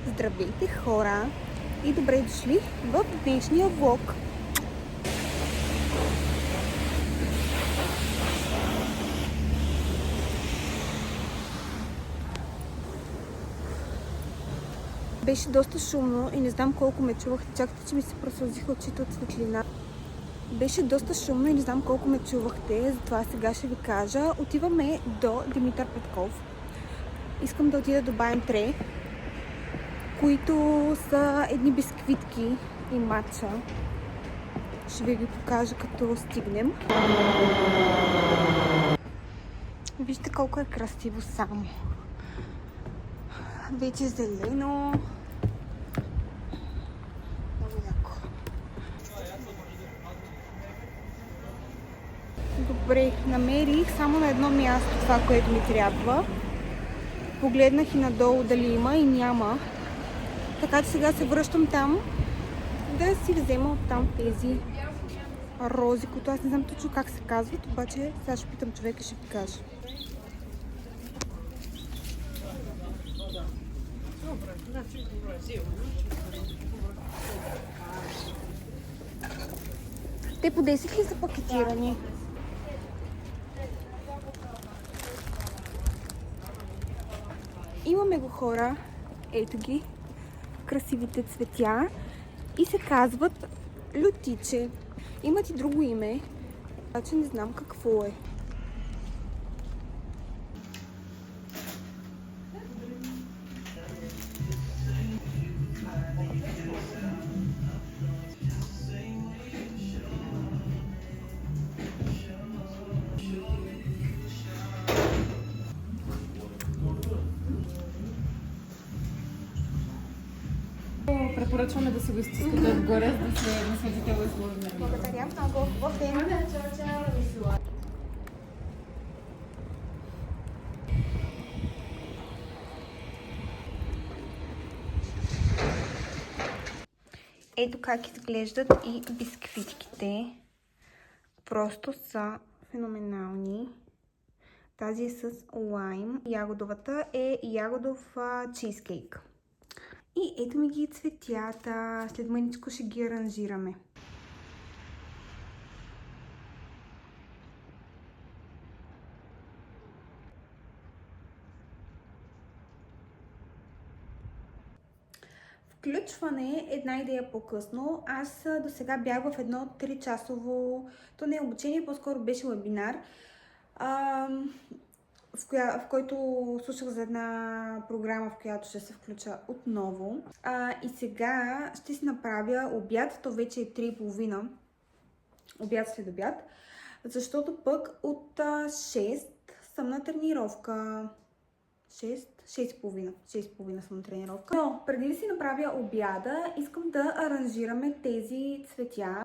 Здравейте, хора, и добре дошли в днешния влог. Беше доста шумно и не знам колко ме чувахте. Чакайте, че ми се просълзиха очите от светлина. Беше доста шумно и не знам колко ме чувахте, затова сега ще ви кажа. Отиваме до Димитър Петков. Искам да отида до Баем-Тре, които са едни бисквитки и матча. Ще ви ги покажа като стигнем. Вижте колко е красиво само. Вече зелено. Много яко. Добре, намерих само на едно място това, което ми трябва. Погледнах и надолу дали има и няма. Така че сега се връщам там да си взема оттам тези рози, които аз не знам точно как се казват, обаче сега ще питам човека и ще ви кажа. Те по 10 ли са пакетирани? Имаме го, хора. Ето ги. Красивите цветя. И се казват лютиче. Имат и друго име, обаче не знам какво е. Препоръчваме да се го изтискате отгоре, за да се насветите в изложение. Благодаря много. Хубав ден. Ето как изглеждат и бисквитките. Просто са феноменални. Тази е с лайм. Ягодовата е ягодов чизкейк. И ето ми ги цветята. След мъничко ще ги аранжираме. Включване една идея по-късно. Аз до сега бях в едно 3-часово, то не е обучение, по-скоро беше вебинар, в който слушах за една програма, в която ще се включа отново. И сега ще си направя обяд, то вече е 3:30, обяд след обяд, защото пък от 6 съм на тренировка. 6:30 съм на тренировка. Но преди да си направя обяда, искам да аранжираме тези цветя.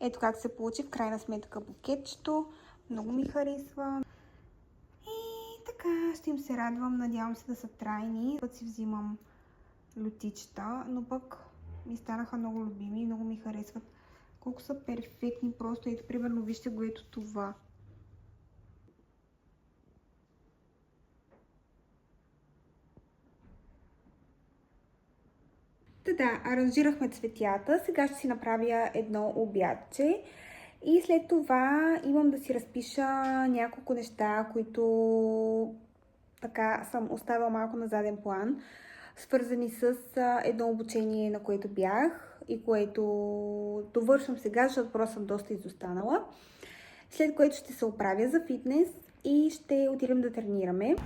Ето как се получи в крайна сметка букетчето. Много ми харесва. Така, ще им се радвам. Надявам се да са трайни. Път си взимам лютичета, но пък ми станаха много любими и много ми харесват. Колко са перфектни просто. Ето, примерно, вижте го ето това. Да, аранжирахме цветята. Сега ще си направя едно обядче. И след това имам да си разпиша няколко неща, които така съм оставила малко на заден план, свързани с едно обучение, на което бях и което довършвам сега, защото просто съм доста изостанала. След което ще се оправя за фитнес и ще отидем да тренираме.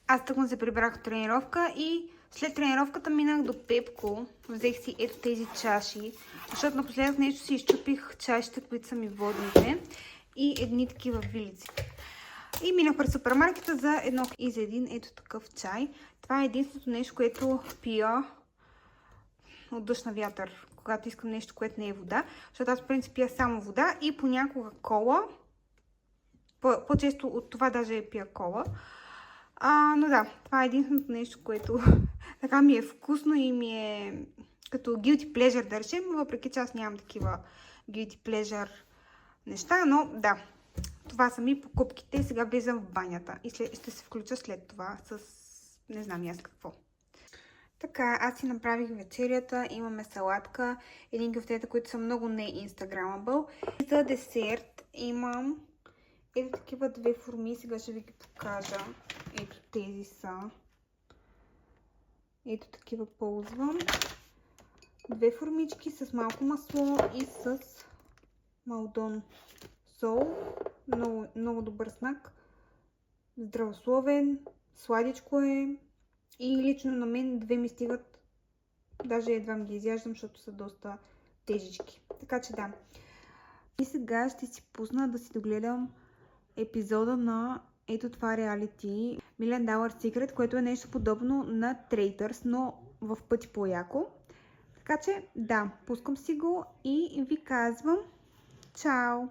Аз тъкмо се прибрах от тренировка и след тренировката минах до Пепко. Взех си ето тези чаши, защото напоследък нещо си изчупих чашите, които са ми водните и едни такива вилици. И минах през супермаркета за едно и за един ето такъв чай. Това е единственото нещо, което пия от дъжд на вятър, когато искам нещо, което не е вода, защото аз в принцип пия само вода и понякога кола. По-често от това даже пия кола. Но да, това е единственото нещо, което така ми е вкусно и ми е като guilty pleasure, да речем, въпреки че аз нямам такива guilty pleasure неща, но да, това са ми покупките. Сега влизам в банята и ще се включа след това с не знам аз какво. Така, аз си направих вечерята, имаме салатка, един кафтета, които са много не инстаграмабъл. За десерт имам ето такива две форми, сега ще ви ги покажа. Ето тези са. Ето такива ползвам. Две формички с малко масло и с малдон сол. Много, много добър знак. Здравословен, сладичко е. И лично на мен две ми стигат. Даже едва ми ги изяждам, защото са доста тежички. Така че да. И сега ще си пусна да си догледам епизода на ето това реалити $1 Million Secret, което е нещо подобно на Traitors, но в пъти по-яко. Така че да, пускам си го и ви казвам чао!